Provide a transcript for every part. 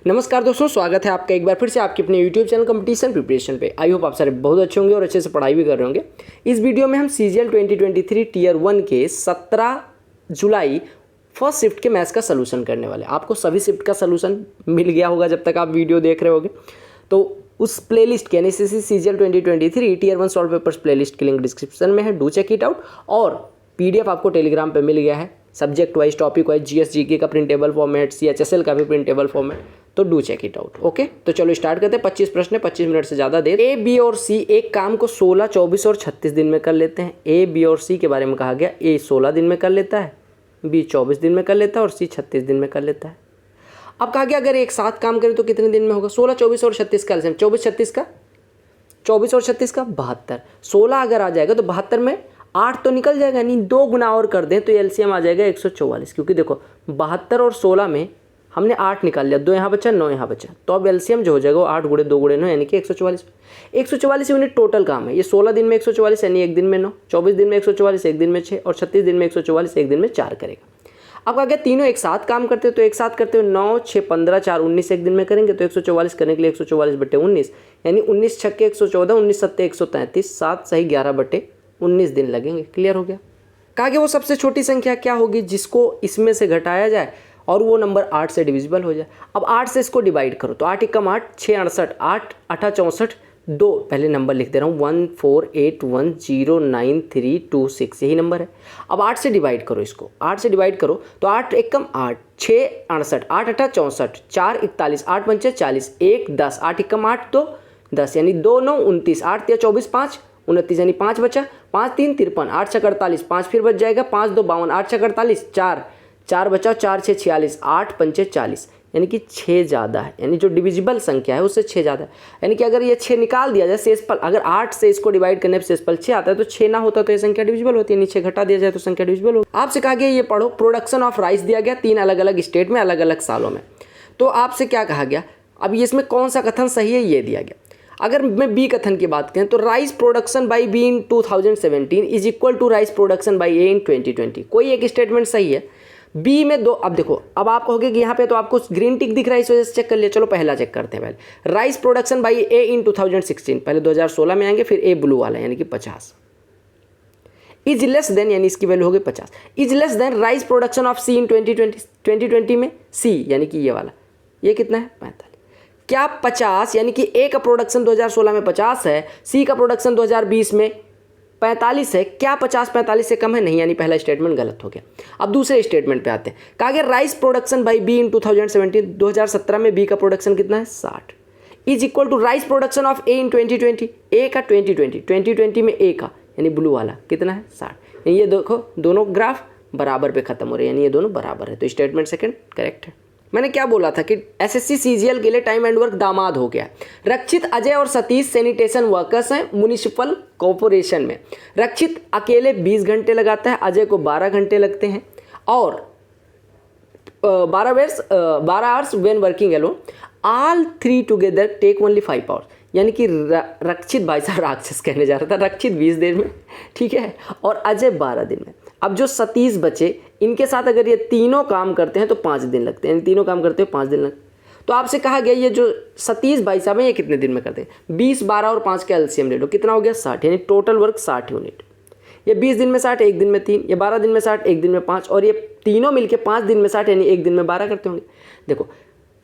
नमस्कार दोस्तों, स्वागत है आपका एक बार फिर से आपके अपने YouTube चैनल कंपटीशन प्रिपरेशन पे। आई होप आप सारे बहुत अच्छे होंगे और अच्छे से पढ़ाई भी कर रहे होंगे। इस वीडियो में हम CGL 2023 टीयर 1 के 17 जुलाई फर्स्ट शिफ्ट के मैथ्स का सलूशन करने वाले। आपको सभी शिफ्ट का सलूशन मिल गया होगा जब तक आप वीडियो देख रहे होगे। तो उस प्लेलिस्ट के यानी CGL 2023 tier 1 solve papers playlist की लिंक डिस्क्रिप्शन में है, डू चेक इट आउट। और PDF आपको टेलीग्राम पे मिल गया है, subject wise, topic wise, GS GK का प्रिंटेबल फॉर्मेट, CHSL का भी प्रिंटेबल फॉर्मेट, तो do check it out. Okay, तो चलो स्टार्ट करते हैं। 25 प्रश्न है, 25 मिनट से ज़्यादा देर। A, B और C एक काम को 16, 24 और 36 दिन में कर लेते हैं। A, B और C के बारे में कहा गया, A 16 दिन में कर लेता है, B 24 दिन में कर लेता है और C 36 दिन में कर लेता है। अब कहा गया अगर एक साथ काम करें तो कितने दिन में होगा? 16, 24 और 36 का एलसीएम, 24 और 36 का 72। 16 अगर आ जाएगा तो 72 में 8 तो निकल जाएगा, नहीं 2 गुना और कर दें तो एलसीएम आ जाएगा 144। क्योंकि देखो 72 और 16 में हमने 8 निकाल लिया, 2 यहाँ बचा, 9 यहाँ बचा, तो अब एलसीएम जो हो जाएगा वो 8 गुणे 2 गुणे 9 यानी कि 144। 144 यूनिट टोटल काम है। ये 16 दिन में 144 यानी एक दिन में 9, 24 दिन में 144 एक दिन में 6 और 36 दिन में 144 एक दिन में 4 करेगा। अब कहा गया तीनों एक साथ काम करते हो तो एक साथ करते हो 9, 6, 15, 4, 19 एक दिन में करेंगे तो 144 करने के लिए 144/19 यानी 19 छक्के 114, 19 सत्ते 133, 7 सही 11/19 दिन लगेंगे। क्लियर हो गया? कहा गया वो सबसे छोटी संख्या क्या होगी जिसको इसमें से घटाया जाए और वो नंबर 8 से डिविजिबल हो जाए। अब 8 से इसको डिवाइड करो तो 8 एकम 8, 6 68, 8 8 64, 2 पहले नंबर लिख दे रहा हूँ 148109326 यही नंबर है। अब 8 से डिवाइड करो, इसको 8 से डिवाइड करो तो 8 एकम 8, 6 68, 8 8 64, 4 41, 8 पंचे 40, 1 10, 8 एकम 8 2 10 यानी 2 9 29, 8 3 24, 5 29 यानी 5 बचा, 5 3 53, 8 6 48, 5 फिर बच जाएगा, 5 2 52, 8 6 48, 4 बचा, 4 6 46, 8 पंचे 40 यानी कि 6 ज़्यादा है, यानी जो डिविजिबल संख्या है उससे 6 ज़्यादा है। यानी कि अगर ये 6 निकाल दिया जाए शेषफल, अगर 8 से इसको डिवाइड करने पर शेषफल 6 आता है तो 6 ना होता तो ये संख्या डिविजिबल होती है, नीचे घटा दिया जाए तो संख्या डिविजिबल होगी। आपसे कहा गया ये पढ़ो, प्रोडक्शन ऑफ राइस दिया गया 3 अलग अलग स्टेट में अलग अलग सालों में। तो आपसे क्या कहा गया, अब ये इसमें कौन सा कथन सही है ये दिया गया। अगर मैं बी कथन की बात करें तो rice production by B in 2017 is equal to rice production by A in 2020। कोई एक स्टेटमेंट सही है, बी में 2। अब देखो, अब आप कहोगे कि यहाँ पे तो आपको ग्रीन टिक दिख रहा है इस वजह से चेक कर लिया। चलो पहला चेक करते हैं। पहले राइस प्रोडक्शन बाई ए इन 2016, पहले 2016 में आएंगे, फिर ए ब्लू वाला यानी कि 50 इज लेस देन, यानी इसकी वैल्यू हो गई 50 is less than rice production of C in 2020 में सी यानी कि ये वाला, ये कितना है 45। क्या 50 यानी कि ए का प्रोडक्शन 2016 में 50 है, सी का प्रोडक्शन 2020 में 45 है, क्या 50 45 से कम है? नहीं, यानी पहला स्टेटमेंट गलत हो गया। अब दूसरे स्टेटमेंट पे आते हैं। कहा गया rice production by B in 2017 में बी का प्रोडक्शन कितना है 60 is equal to rice production of A in 2020, A का 2020 में ए का यानी ब्लू वाला कितना है 60। ये देखो दोनों ग्राफ बराबर पे खत्म हो रहे हैं, यानी ये दोनों बराबर है, तो स्टेटमेंट सेकंड करेक्ट है। मैंने क्या बोला था कि SSC CGL के लिए टाइम एंड वर्क दामाद हो गया। रक्षित, अजय और सतीश सैनिटेशन वर्कर्स हैं म्युनिसिपल कॉरपोरेशन में। रक्षित अकेले 20 घंटे लगाता है, अजय को 12 घंटे लगते हैं और 12 hours when working alone, all 3 together take only 5 hours. यानी कि रक्षित भाई साहब राक्षस कहने जा रहा था, रक्षित 20 दिन में, ठीक है, और अजय 12 दिन में। अब जो सतीश बचे इनके साथ अगर ये तीनों काम करते हैं तो 5 दिन लगते हैं, तीनों काम करते हैं 5 दिन लगते हैं। तो आपसे कहा गया ये जो सतीश भाई साहब है ये कितने दिन में करते हैं? 20, 12 और 5 का एलसीएम ले लो, कितना हो गया 60, यानी टोटल वर्क 60 यूनिट। ये 20 दिन में 60, एक दिन में 3, ये 12 दिन में 60, एक दिन में 5, और ये तीनों मिलके 5 दिन में 60 यानी एक दिन में 12 करते होंगे। देखो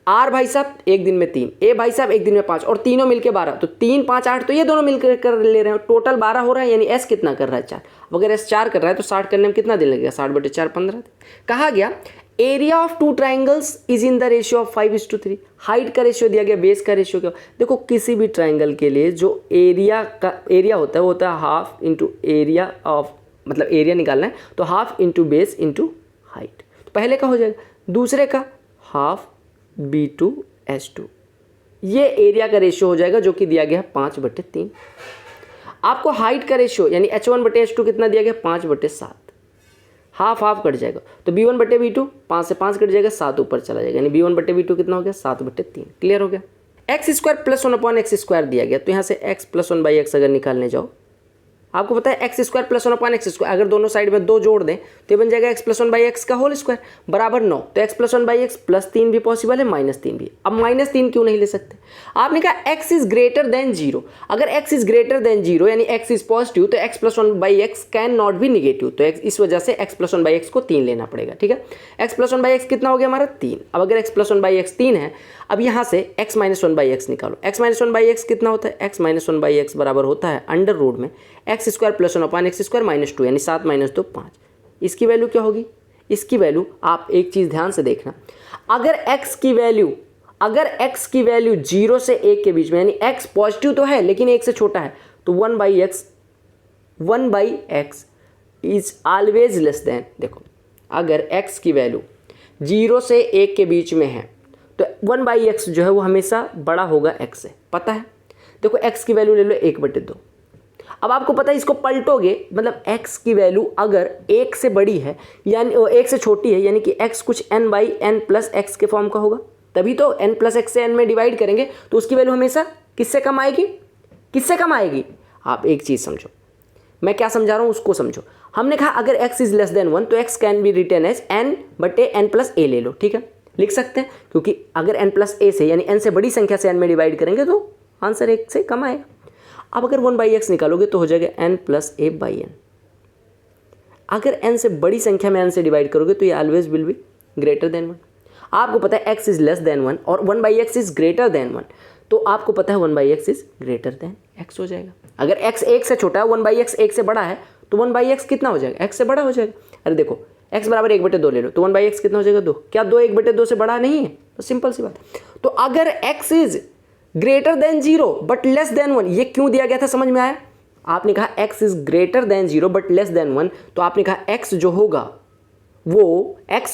आर भाई साहब एक दिन में 3, ए भाई साहब एक दिन में 5 और तीनों मिलके 12, तो 3 5 8, तो ये दोनों मिलकर कर ले रहे हैं, टोटल 12 हो रहा है। यानी एस कितना कर रहा है 4। अगर एस 4 कर रहा है तो 60 करने में कितना दिन लगेगा 60/4 15। कहा गया area of 2 triangles is in the ratio of 5:3। Height का रेशियो दिया गया, बेस का रेशियो क्या? देखो किसी भी ट्राइंगल के लिए जो एरिया होता है वो होता है हाफ इंटू एरिया ऑफ, मतलब एरिया निकालना है तो half into base into height. तो पहले का हो जाएगा, दूसरे का हाफ B2H2, ये एरिया का रेशियो हो जाएगा जो कि दिया गया है 5/3। आपको हाइट का रेशियो यानी H1/H2 कितना दिया गया 5/7, हाफ हाफ कट जाएगा तो B1/B2 5 से 5 कट जाएगा, 7 ऊपर चला जाएगा, यानी B1/B2 कितना हो गया 7/3। क्लियर हो गया। x² + 1/x² दिया गया तो यहाँ से x + 1/x अगर निकालने जाओ आपको पता है एक्स स्क्वायर प्लस 1/x², अगर दोनों साइड में 2 जोड़ दें तो ये बन जाएगा x + 1/x का होल स्क्वायर बराबर 9। तो x + 1/x +3 भी पॉसिबल है, -3 भी। अब -3 क्यों नहीं ले सकते? आपने कहा x इज ग्रेटर देन 0। अगर x इज ग्रेटर देन 0 यानी x इज पॉजिटिव तो x + 1/x can not be negative. तो इस वजह से x + 1/x को 3 लेना पड़ेगा, ठीक है। x + 1/x कितना हो गया हमारा 3। अब अगर x + 1/x 3 है, अब यहाँ से x - 1/x निकालो। x - 1/x कितना होता है? x - 1/x बराबर होता है अंडर रूट में x² + 1/x² -2 यानी 7 - 2 5। इसकी वैल्यू क्या होगी? इसकी वैल्यू आप एक चीज़ ध्यान से देखना, अगर x की वैल्यू 0 से 1 के बीच में यानी x पॉजिटिव तो है लेकिन 1 से छोटा है तो 1/x is always less than. देखो अगर x की वैल्यू 0 से 1 के बीच में है तो 1/x जो है वो हमेशा बड़ा होगा x से, पता है। देखो x की वैल्यू ले लो 1/2। अब आपको पता है इसको पलटोगे मतलब x की वैल्यू अगर 1 से बड़ी है यानी 1 से छोटी है यानी कि x कुछ n/n + x के फॉर्म का होगा, तभी तो n + x से n में डिवाइड करेंगे तो उसकी वैल्यू हमेशा किससे कम आएगी? किससे कम आएगी? आप एक चीज़ समझो, मैं क्या समझा रहा हूँ उसको समझो। हमने कहा अगर x इज लेस देन 1 तो x can be written as n/n + a ले लो, ठीक है, लिख सकते हैं, क्योंकि अगर n + a से यानी n से बड़ी संख्या से n में डिवाइड करेंगे तो आंसर 1 से कम आएगा। अब अगर 1/x निकालोगे तो हो जाएगा n + a/n। अगर n से बड़ी संख्या में n से डिवाइड करोगे तो ये always will be greater than 1। आपको पता है x इज लेस देन 1 और 1/x इज ग्रेटर देन 1, तो आपको पता है 1/x is greater than x हो जाएगा। अगर x 1 से छोटा है 1/x 1 से बड़ा है तो 1/x कितना हो जाएगा? x से बड़ा हो जाएगा। अरे देखो x बराबर 1/2 ले लो तो 1/x कितना हो जाएगा 2। क्या 2 1/2 से बड़ा नहीं है? तो सिंपल सी बात। तो अगर x is greater than 0 but less than 1, ये क्यों दिया गया था समझ में आया? आपने कहा x is greater than 0 but less than 1, तो आपने कहा x जो होगा वो 1/x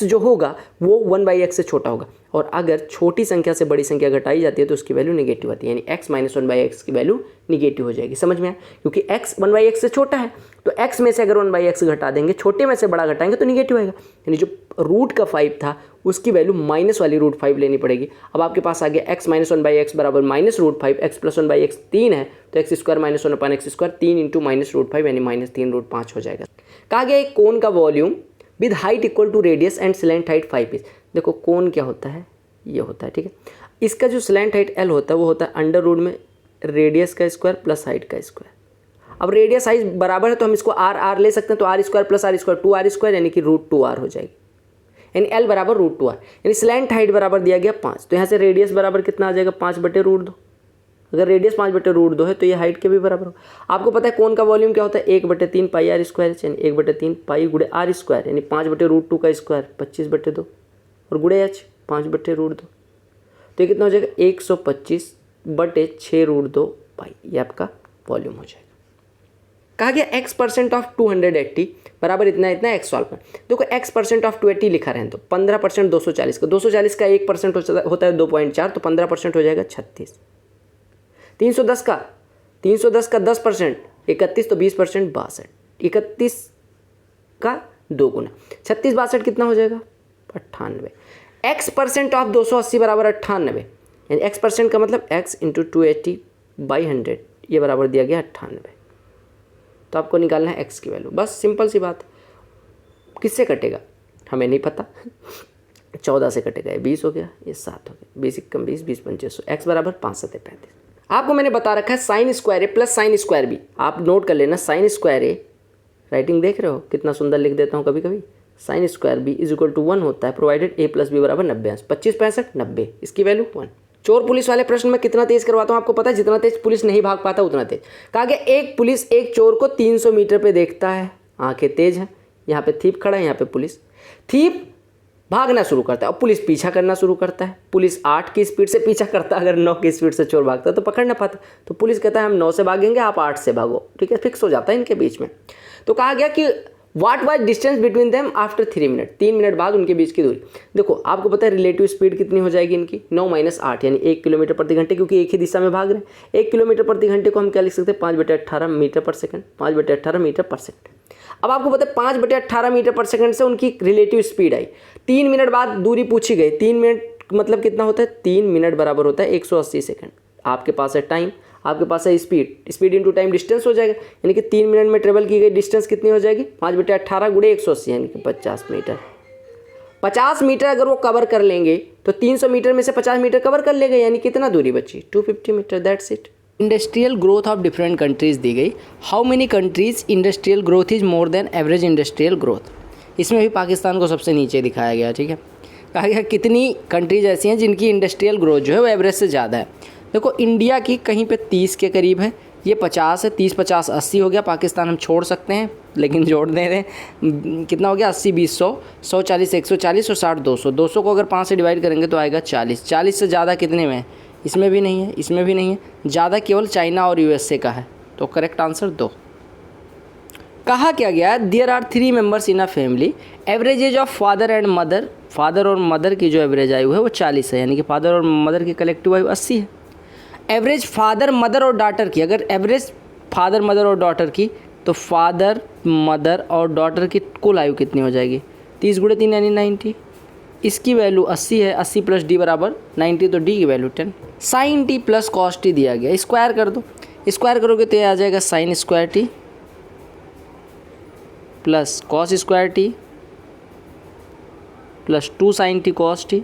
से छोटा होगा, और अगर छोटी संख्या से बड़ी संख्या घटाई जाती है तो उसकी वैल्यू निगेटिव आती है, यानी x - 1/x की वैल्यू निगेटिव हो जाएगी। समझ में आया? क्योंकि x 1/x से छोटा है तो x में से अगर 1/x घटा देंगे, छोटे में से बड़ा घटाएंगे तो निगेटिव आएगा, यानी जो रूट का 5 था उसकी वैल्यू माइनस वाली √5 लेनी पड़ेगी। अब आपके पास आ गया x - 1/x बराबर -√5, x + 1/x 3 है तो x² - 1/x² 3 × -√5 यानी -3√5 हो जाएगा। कहा गया एक कोन का volume with height equal to radius and slant height 5 is. देखो कोन क्या होता है? ये होता है, ठीक है। इसका जो स्लैंट हाइट l होता है वो होता है अंडर रूट में रेडियस का स्क्वायर प्लस हाइट का स्क्वायर। अब रेडियस हाइट बराबर है तो हम इसको r ले सकते हैं, तो r² + r² 2r² यानी कि √2r हो जाएगी, यानी l बराबर √2r, यानी स्लैंट हाइट बराबर दिया गया 5। तो यहाँ से रेडियस बराबर कितना आ जाएगा 5/√2। अगर रेडियस 5/√2 है तो ये हाइट के भी बराबर हो। आपको पता है कोन का वॉल्यूम क्या होता है? 1/3 पाई r स्क्वायर, यानी 1/3 पाई गुणे r स्क्वायर यानी 5/√2 का स्क्वायर 25/2 और गुणे h 5/√2। तो ये कितना हो जाएगा 125/6√2 पाई, ये आपका वॉल्यूम हो जाएगा। कहा गया x% ऑफ 280 बराबर इतना इतना x सॉल्व कर। देखो x% ऑफ 280 लिखा रहे हैं तो 15% 240 का 1% होता है 2.4, तो 15% हो जाएगा 36। 310 का 10% 31, तो 20% 62। 31 का 2 गुना 36 62 कितना हो जाएगा 98। x% ऑफ 280 बराबर 98, यानी x% का मतलब x × 280/100, ये बराबर दिया गया 98। तो आपको निकालना है x की वैल्यू, बस सिंपल सी बात। किससे कटेगा हमें नहीं पता 14 से कटेगा, ये 20 हो गया, ये 7 हो गया, 20 × 20 20 25, x बराबर 5 × 7 = 35। आपको मैंने बता रखा है sin² A + sin² B, आप नोट कर लेना। sin² A राइटिंग देख रहे हो कितना सुंदर लिख देता हूँ कभी कभी। sin² B = 1 होता है प्रोवाइडेड a + b बराबर 90 अंश। 25 65 90, इसकी वैल्यू 1। चोर पुलिस वाले प्रश्न में कितना तेज करवाता हूँ आपको पता है? जितना तेज पुलिस नहीं भाग पाता उतना तेज। कहा गया एक पुलिस एक चोर को 300 मीटर पे देखता है, आंखें तेज हैं। यहाँ पे थीप खड़ा है, यहाँ पे पुलिस। थीप भागना शुरू करता है और पुलिस पीछा करना शुरू करता है। पुलिस 8 की स्पीड से पीछा करता है, अगर 9 की स्पीड से चोर भागता है तो पकड़ ना पाता। तो पुलिस कहता है हम 9 से भागेंगे, आप 8 से भागो, ठीक है, फिक्स हो जाता है इनके बीच में। तो कहा गया कि what was distance between them after 3 minute, 3 minute बाद उनके बीच की दूरी। देखो आपको पता है रिलेटिव स्पीड कितनी हो जाएगी इनकी 9 - 8 यानी 1 किलोमीटर प्रति घंटे, क्योंकि एक ही दिशा में भाग रहे हैं। 1 किलोमीटर प्रति घंटे को हम क्या लिख सकते हैं 5/18 मीटर पर सेकंड, 5/18 मीटर पर सेकंड। अब आपको पता है 5/18 मीटर पर सेकंड से उनकी रिलेटिव स्पीड आई। 3 मिनट बाद दूरी पूछी गई, 3 मिनट मतलब कितना होता है 3 मिनट बराबर होता है 180 सेकंड। आपके पास है टाइम, आपके पास है स्पीड इंटू टाइम डिस्टेंस हो जाएगा, यानी कि 3 मिनट में ट्रेवल की गई डिस्टेंस कितनी हो जाएगी 5/18 × 180 यानी कि 50 मीटर। 50 मीटर अगर वो कवर कर लेंगे तो 300 मीटर में से 50 मीटर कवर कर लेंगे, यानी कितना दूरी बची 250 metre. That's it. Industrial growth of different countries दी गई। How many countries industrial growth is more than average industrial growth. इसमें भी पाकिस्तान को सबसे नीचे दिखाया गया। ठीक है, कहा गया कितनी कंट्रीज ऐसी हैं जिनकी इंडस्ट्रियल ग्रोथ जो है वो एवरेज से ज़्यादा है। देखो इंडिया की कहीं पे 30 के करीब है, ये 50 है, 30 50 80 हो गया। पाकिस्तान हम छोड़ सकते हैं लेकिन जोड़ दे रहे हैं, कितना हो गया 80 20 100 140 140 और 60 200। 200 को अगर 5 से डिवाइड करेंगे तो आएगा 40। 40 से ज़्यादा कितने में है, इसमें भी नहीं है, इसमें भी नहीं है, ज़्यादा केवल चाइना और यूएसए का है। तो करेक्ट आंसर 2। कहा क्या गया, there are 3 members in a family, average age of father and mother. Father और मदर की जो एवरेज आयु है वो 40 है, यानी कि फादर और मदर की कलेक्टिव आयु 80 है। एवरेज फादर मदर और डॉटर की, अगर एवरेज फादर मदर और डॉटर की तो फादर मदर और डॉटर की कुल आयु कितनी हो जाएगी 30 × 3 यानी 90। इसकी वैल्यू 80 है, 80 + d बराबर 90, तो d की value 10। sin t + cos t दिया गया, स्क्वायर कर दो। स्क्वायर करोगे तो ये आ जाएगा sin square t plus cos square t plus 2 sin t cos t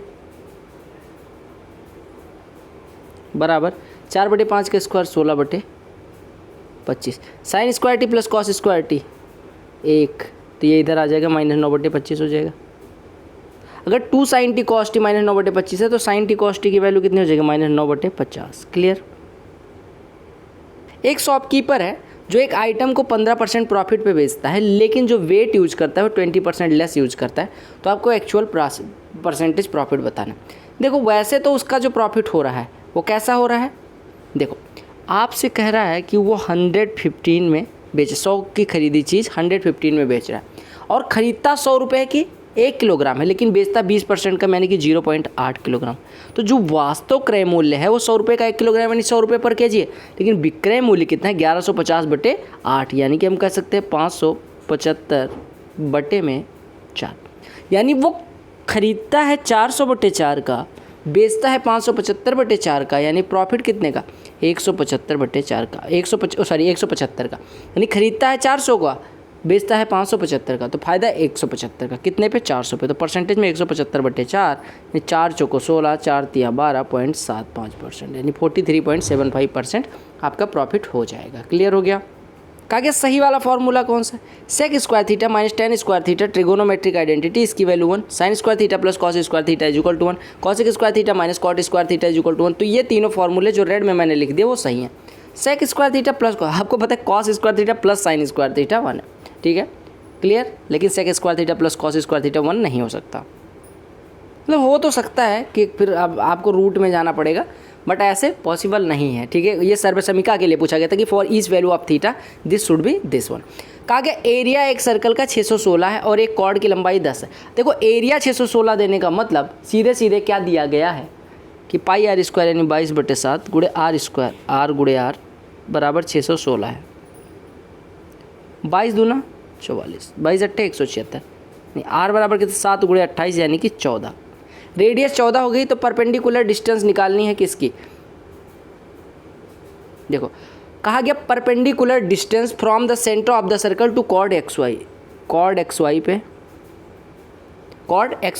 बराबर 4/5 का square 16/25। sin square T plus cos square T 1, तो ये इधर आ जाएगा -9/25 हो जाएगा। अगर 2 sin t cos t -9/25 है तो sin t cos t की वैल्यू कितनी हो जाएगी -9/50। क्लियर। एक शॉपकीपर है जो एक आइटम को 15% प्रॉफिट पे बेचता है, लेकिन जो वेट यूज करता है वो 20% लेस यूज करता है, तो आपको एक्चुअल परसेंटेज प्रॉफिट बताना। देखो वैसे तो उसका जो प्रॉफिट हो रहा है वो कैसा हो रहा है, देखो आपसे कह रहा है कि वो 115 में बेचे, 100 की खरीदी चीज़ 115 में बेच रहा है और ख़रीदता 100 रुपये की 1 किलोग्राम है, लेकिन बेचता 20% का यानी कि 0.8 किलोग्राम। तो जो वास्तव क्रय मूल्य है वो 100 रुपये का 1 किलोग्राम यानी 100 रुपये पर केजी है, लेकिन विक्रय मूल्य कितना है 1150/8, यानी कि हम कह सकते हैं 575/4, यानी वो खरीदता है 400/4 का, बेचता है 575/4 का, यानी प्रॉफिट कितने का 175/4 का, 175 का, यानी खरीदता है 400 का, बेचता है 575 का, तो फायदा 175 का, कितने पे 400 पे, तो परसेंटेज में 175/4 यानी 4 चौको 16 4 तिया 12.75%, यानी 43.75% आपका प्रॉफिट हो जाएगा। क्लियर हो गया। कहा गया सही वाला फॉर्मूला कौन सा, sec square theta minus tan square theta trigonometric identity, इसकी value 1, sine square theta plus cos square theta is equal to 1, cosec square theta minus cot square theta is equal to 1। तो ये तीनों फॉर्मूले जो red में मैंने लिख दिए वो सही हैं। सेक स्क्वायर थीटा प्लस, आपको पता है cos square theta plus sine square theta 1 है, ठीक है क्लियर, लेकिन sec square theta plus cos square theta 1 नहीं हो सकता। मतलब हो तो सकता है कि फिर अब आपको रूट में जाना पड़ेगा, बट ऐसे पॉसिबल नहीं है, ठीक है। ये सर्वसमीका के लिए पूछा गया था कि for each value of theta this should be this one. कहा गया एरिया एक सर्कल का 616 है और एक कॉर्ड की लंबाई 10 है। देखो एरिया 616 देने का मतलब सीधे सीधे क्या दिया गया है कि पाई आर स्क्वायर यानी 22/7 गुणे आर स्क्वायर, आर गुणे आर बराबर 616 है। 22 दूना 44, 22 अट्ठे 176, नहीं आर बराबर कितना 7 गुणे 28 यानी कि 14। रेडियस 14 हो गई तो परपेंडिकुलर डिस्टेंस निकालनी है किसकी, देखो कहा गया perpendicular distance from the centre of the circle to chord X Y. Chord X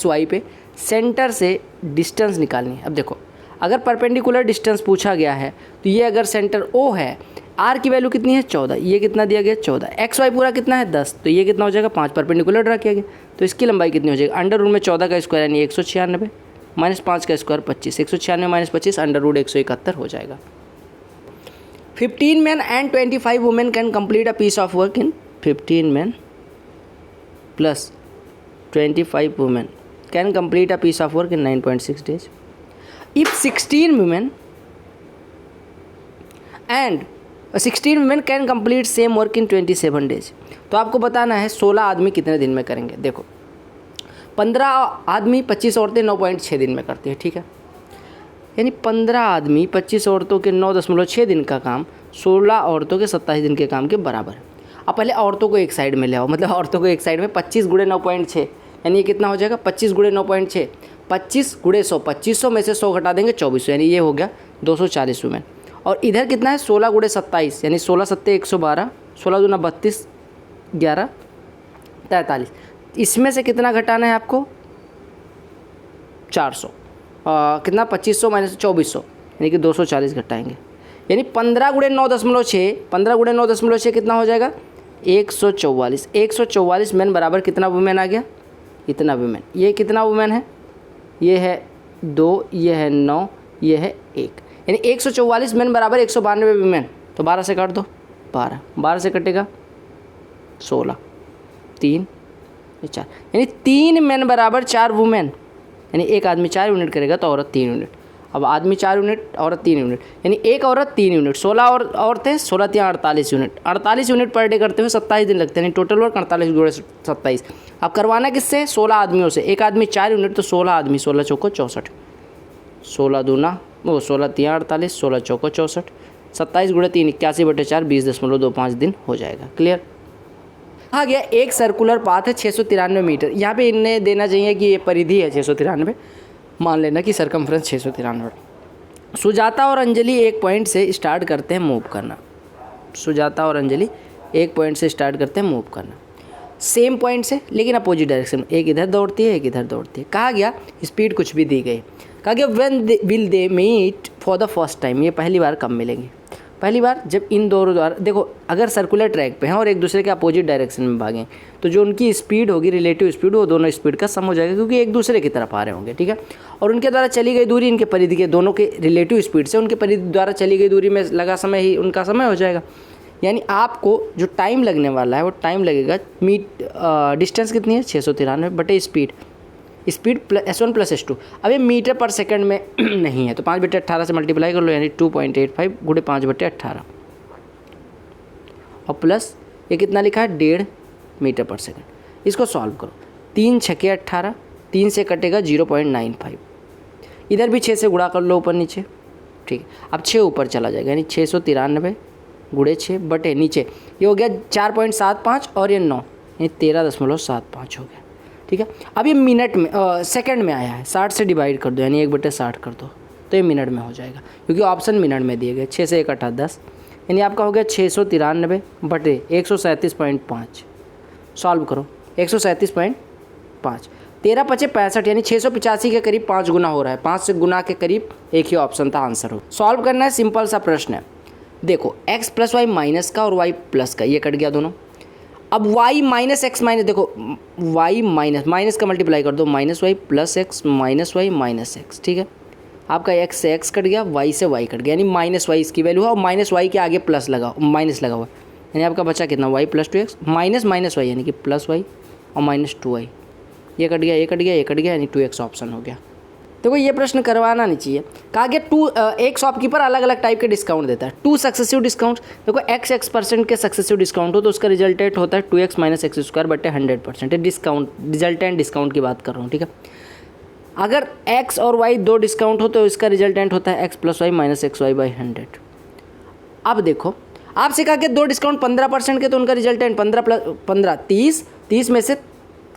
Y पे सेंटर से डिस्टेंस निकालनी है। अब देखो अगर परपेंडिकुलर डिस्टेंस पूछा गया है तो ये अगर सेंटर ओ है, आर की वैल्यू कितनी है 14, ये कितना दिया गया 14, एक्स वाई पूरा कितना है 10, तो ये कितना हो जाएगा 5 परपेंडिकुलर ड्रा किया गया, तो इसकी लंबाई कितनी हो जाएगी अंडर रूट में 14 का स्क्वायर यानी 196 माइनस 5 का स्क्वायर 25, 196 माइनस 25 अंडर रूट 171 हो जाएगा। 15 men and 25 women can complete a piece of work in 15 men plus 25 women can complete a piece of work in 9.6 days. If 16 women can complete same work in 27 days, तो आपको बताना है 16 आदमी कितने दिन में करेंगे। देखो 15 आदमी 25 औरतें 9.6 दिन में करती है, ठीक है, यानी 15 आदमी 25 औरतों के 9.6 दिन का काम 16 औरतों के 27 दिन के काम के बराबर है। अब पहले औरतों को एक साइड में ले आओ, मतलब औरतों को एक साइड में 25 गुणे 9.6 यानी ये कितना हो जाएगा 25 गुणे 9.6, 25 गुणे 100, 2500 में से 100 घटा देंगे 2400, यानी ये हो गया 240 वुमेन। और इधर कितना है 16 गुणे 27 यानी 16 सत्ते 112, 16 दूना 32, 11 43। इसमें से कितना घटाना है आपको 400, कितना 2500 माइनस 2400 यानी कि 240 घटाएंगे, यानी 15 गुणे 9.6, 15 गुणे 9.6 कितना हो जाएगा 144। 144 मेन बराबर कितना वुमेन आ गया, इतना वुमेन। ये कितना वुमेन है, ये है 2, ये है 9, ये है 1, यानी 144 मेन बराबर 192 वुमेन। तो 12 से काट दो, 12, 12 से कटेगा 16, 3, 4, यानी 3 मेन बराबर 4 वुमेन, यानी एक आदमी 4 यूनिट करेगा तो औरत 3 यूनिट। अब आदमी 4 यूनिट, औरत 3 यूनिट, यानी एक औरत 3 यूनिट। 16 और औरतें, 16 3 48 यूनिट। 48 यूनिट पर डे करते हुए 27 दिन लगते हैं, यानी टोटल वर्क 48 गुणे 27। अब करवाना किससे, 16 आदमियों से। एक आदमी 4 यूनिट तो 16 आदमी, 16 चौको 64, 16 दूना 16 3 48, 16 चौको 64, 27 गुणे 3 81/4, 20.25 दिन हो जाएगा। क्लियर। कहा गया एक सर्कुलर पाथ है 693 मीटर। यहाँ पे इन्हें देना चाहिए कि ये परिधि है 693, मान लेना कि सरकमफ्रेंस 693। सुजाता और अंजलि एक पॉइंट से स्टार्ट करते हैं मूव करना। सुजाता और अंजलि एक पॉइंट से स्टार्ट करते हैं मूव करना, सेम पॉइंट से लेकिन अपोजिट डायरेक्शन। एक इधर दौड़ती है, एक इधर दौड़ती है। कहा गया स्पीड कुछ भी दी गई। कहा गया when will they meet for the first time, ये पहली बार कब मिलेंगे, पहली बार जब इन दोनों द्वारा, देखो अगर सर्कुलर ट्रैक पे हैं और एक दूसरे के अपोजिट डायरेक्शन में भागें तो जो उनकी स्पीड होगी, रिलेटिव स्पीड, वो दोनों स्पीड का सम हो जाएगा, क्योंकि एक दूसरे की तरफ आ रहे होंगे। ठीक है। और उनके द्वारा चली गई दूरी इनके परिधि के, दोनों के रिलेटिव स्पीड से उनके परिधि द्वारा चली गई दूरी में लगा समय ही उनका समय हो जाएगा। यानी आपको जो टाइम लगने वाला है वो टाइम लगेगा, डिस्टेंस कितनी है 693 बटे स्पीड S1 + S2। अब ये मीटर पर सेकंड में नहीं है तो 5/18 से मल्टीप्लाई कर लो, यानी 2.85 गुणे 5/18 और प्लस ये कितना लिखा है 1.5 मीटर पर सेकंड। इसको सॉल्व करो, 3 छके 18, 3 से कटेगा 0.95, इधर भी 6 से गुणा कर लो ऊपर नीचे। ठीक है। अब 6 ऊपर चला जाएगा, यानी 693 गुणे 6 बटे नीचे ये हो गया 4.75 और ये 9, यानी 13.75 हो गया। ठीक है। अब ये मिनट में सेकंड में आया है, 60 से डिवाइड कर दो, यानी 1/60 कर दो तो ये मिनट में हो जाएगा, क्योंकि ऑप्शन मिनट में दिए गए। 6 से 1 8 10, यानी आपका हो गया 693 बटे 137.5। सॉल्व करो, 137.5, 13 × 5 = 65, यानी 685 के करीब 5 गुना हो रहा है। 5 से गुना के करीब एक ही ऑप्शन था, आंसर हो। सॉल्व करना है, सिंपल सा प्रश्न है। देखो x + y माइनस का और y प्लस का, ये कट गया दोनों। अब y माइनस एक्स माइनस, देखो y माइनस का मल्टीप्लाई कर दो, -y + x -y -x। ठीक है। आपका x से x कट गया, y से y कट गया, यानी -y इसकी वैल्यू है और -y के आगे प्लस लगा, माइनस लगा हुआ, यानी आपका बचा कितना y + 2x माइनस y, यानी कि +y और -2y। ये कट गया, ये कट गया, ये कट गया, यानी 2x ऑप्शन हो गया। देखो ये प्रश्न करवाना नहीं चाहिए। कहा गया एक शॉपकीपर अलग अलग टाइप के डिस्काउंट देता है, 2 सक्सेसिव डिस्काउंट। देखो x% के सक्सेसिव डिस्काउंट हो तो उसका रिजल्टेंट होता है 2x - x² बटे 100%। डिस्काउंट, रिजल्टेंट डिस्काउंट की बात कर रहा हूँ। ठीक है। अगर x और y 2 डिस्काउंट हो तो इसका रिजल्टेंट होता है x + y - xy/100। अब देखो आपसे कहा कि 2 डिस्काउंट 15% के, तो उनका रिजल्टेंट 15 + 15 30, 30 में से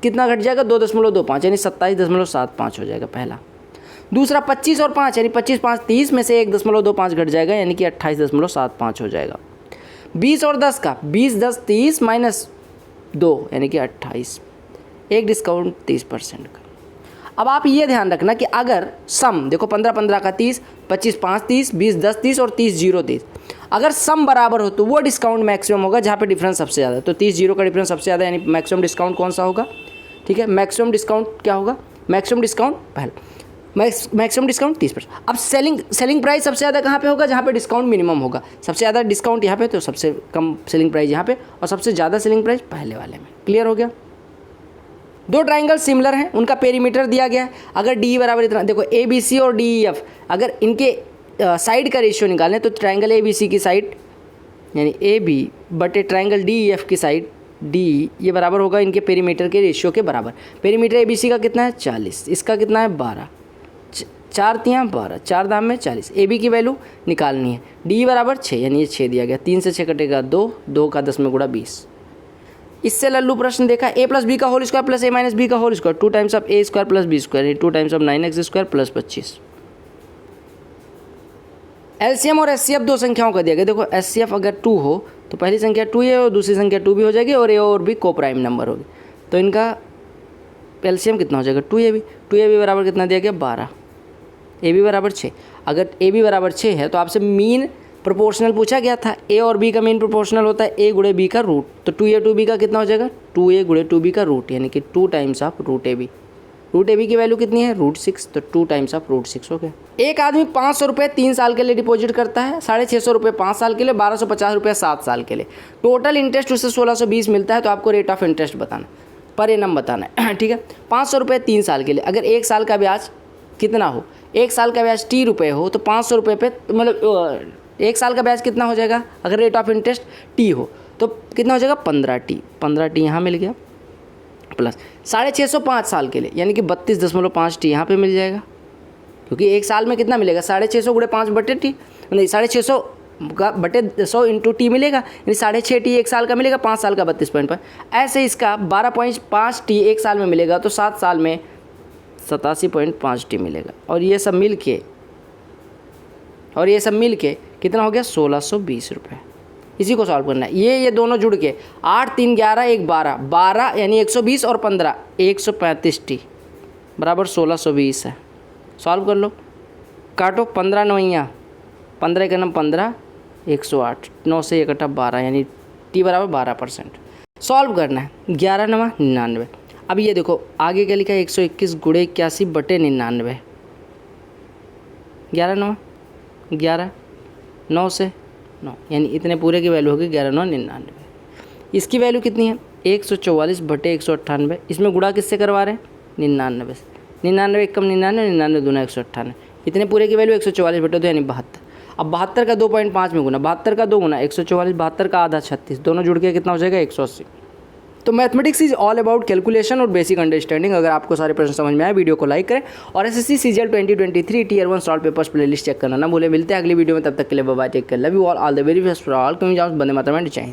कितना घट जाएगा 2.25, यानी 27.75 हो जाएगा पहला। दूसरा 25 और 5, यानी 25 5 30 में से 1.25 घट जाएगा, यानी कि 28.75 हो जाएगा। 20 और 10 का, 20 10 30 माइनस 2, यानी कि 28, एक डिस्काउंट 30% का। अब आप ये ध्यान रखना कि अगर सम, देखो 15 15 का 30, 25 5 30, 20 10 30 और 30 0 30, अगर सम बराबर हो तो वो डिस्काउंट मैक्सिमम होगा जहाँ पे डिफरेंस सबसे ज़्यादा है। तो 30 0 का डिफरेंस सबसे ज़्यादा, यानी मैक्सिमम डिस्काउंट कौन सा होगा। ठीक है। मैक्सिमम डिस्काउंट क्या होगा, मैक्सिमम डिस्काउंट पहले, मैक्सिमम डिस्काउंट 30%। अब सेलिंग प्राइस सबसे ज़्यादा कहाँ पे होगा, जहाँ पे डिस्काउंट मिनिमम होगा। सबसे ज़्यादा डिस्काउंट यहाँ पे, तो सबसे कम सेलिंग प्राइस यहाँ पे, और सबसे ज़्यादा सेलिंग प्राइस पहले वाले में। क्लियर हो गया। 2 ट्राइंगल सिमिलर हैं, उनका पेरीमीटर दिया गया है। अगर डी बराबर इतना, देखो ABC और DEF, अगर इनके साइड का रेशियो निकालें तो ट्राइंगल ABC की साइड यानी AB बटे ट्राइंगल DEF की साइड D, ये बराबर होगा इनके पेरीमीटर के रेशियो के बराबर। पेरीमीटर ABC का कितना है 40, इसका कितना है 12, 4 3 12, 4 दाम में 40। AB की वैल्यू निकालनी है। D बराबर 6, यानी ये 6 दिया गया, 3 से 6 कटेगा 2, 2 का 10 में गुणा 20। इससे लल्लू प्रश्न देखा, a + b का whole square plus a - b का whole square 2 times of a square plus b square, 2 times of 9x square plus 25। LCM और एचसीएफ दो संख्याओं का दिया गया। देखो एचसीएफ अगर 2 हो तो पहली संख्या 2 है और दूसरी संख्या 2 भी हो जाएगी और ए और बी को प्राइम नंबर होगी। तो इनका एलसीएम कितना हो जाएगा 2ab बराबर कितना दिया गया 12, ए बी बराबर 6। अगर ए बी बराबर 6 है तो आपसे मीन प्रोपोर्शनल पूछा गया था, ए और बी का मीन प्रोपोर्शनल होता है ए गुणे बी का रूट। तो 2a 2b का कितना हो जाएगा 2a गुणे 2b का रूट, यानी कि 2 times of root A B. Root A B की वैल्यू कितनी है √6, तो 2 टाइम्स ऑफ √6 हो गया। एक आदमी 500 रुपये 3 साल के लिए डिपॉजिट करता है, 650 रुपये 5 साल के लिए, 1250 रुपये 7 साल के लिए। टोटल इंटरेस्ट उससे 1620 मिलता है। तो आपको रेट ऑफ इंटरेस्ट बताना, पर एनम बताना है। ठीक है, 500 रुपये 3 साल के लिए। अगर 1 साल का ब्याज कितना हो, 1 साल का ब्याज T रुपये हो तो 500 रुपये पे मतलब 1 साल का ब्याज कितना हो जाएगा। अगर रेट ऑफ इंटरेस्ट T हो तो कितना हो जाएगा 15T यहाँ मिल गया, प्लस 650 5 साल के लिए, यानी कि 32.5T यहाँ पे मिल जाएगा। क्योंकि 1 साल में कितना मिलेगा 650 गुणे 5 बटे T, नहीं 650 का बटे 100 इंटू T मिलेगा, यानी 6.5T 1 साल का मिलेगा, 5 साल का 32.5। ऐसे इसका 12.5T 1 साल में मिलेगा तो 7 साल में 87.5T मिलेगा। और ये सब मिल के कितना हो गया 1620 रुपये। इसी को सॉल्व करना है। ये दोनों जुड़ के 8 3 11 1 12 12 यानी 120 और 15 135T बराबर 1620 है। सॉल्व कर लो, काटो 15 9 15 का नाम 15 108 9 से 1 कटा 12 यानी T बराबर 12%। सॉल्व करना है 11 9 99। अब ये देखो आगे क्या लिखा है 121 गुणे 81 बटे 99। 11 9 11 9 से 9 यानी इतने पूरे की वैल्यू होगी 11 9 99। इसकी वैल्यू कितनी है 144 बटे 198। इसमें गुणा किससे करवा रहे हैं 99 से। 99 1 कम 99 99 दूना 198। इतने पूरे की वैल्यू 144 बटे 2 यानी 72। अब 72 का 2.5 में गुना, 72 का 2 गुना 144, 72 का आधा 36, दोनों जुड़ के कितना हो जाएगा 180। तो mathematics is all about calculation और बेसिक अंडरस्टैंडिंग। अगर आपको सारे प्रश्न समझ में आए वीडियो को लाइक करें और SSC CGL 2023 tier 1 solve papers playlist check करना ना भूलें। मिलते हैं अगली वीडियो में, तब तक के लिए bye bye, take care, love you all the very best for all. कहीं जाओ बंदे मातरम एंड जय हिंद।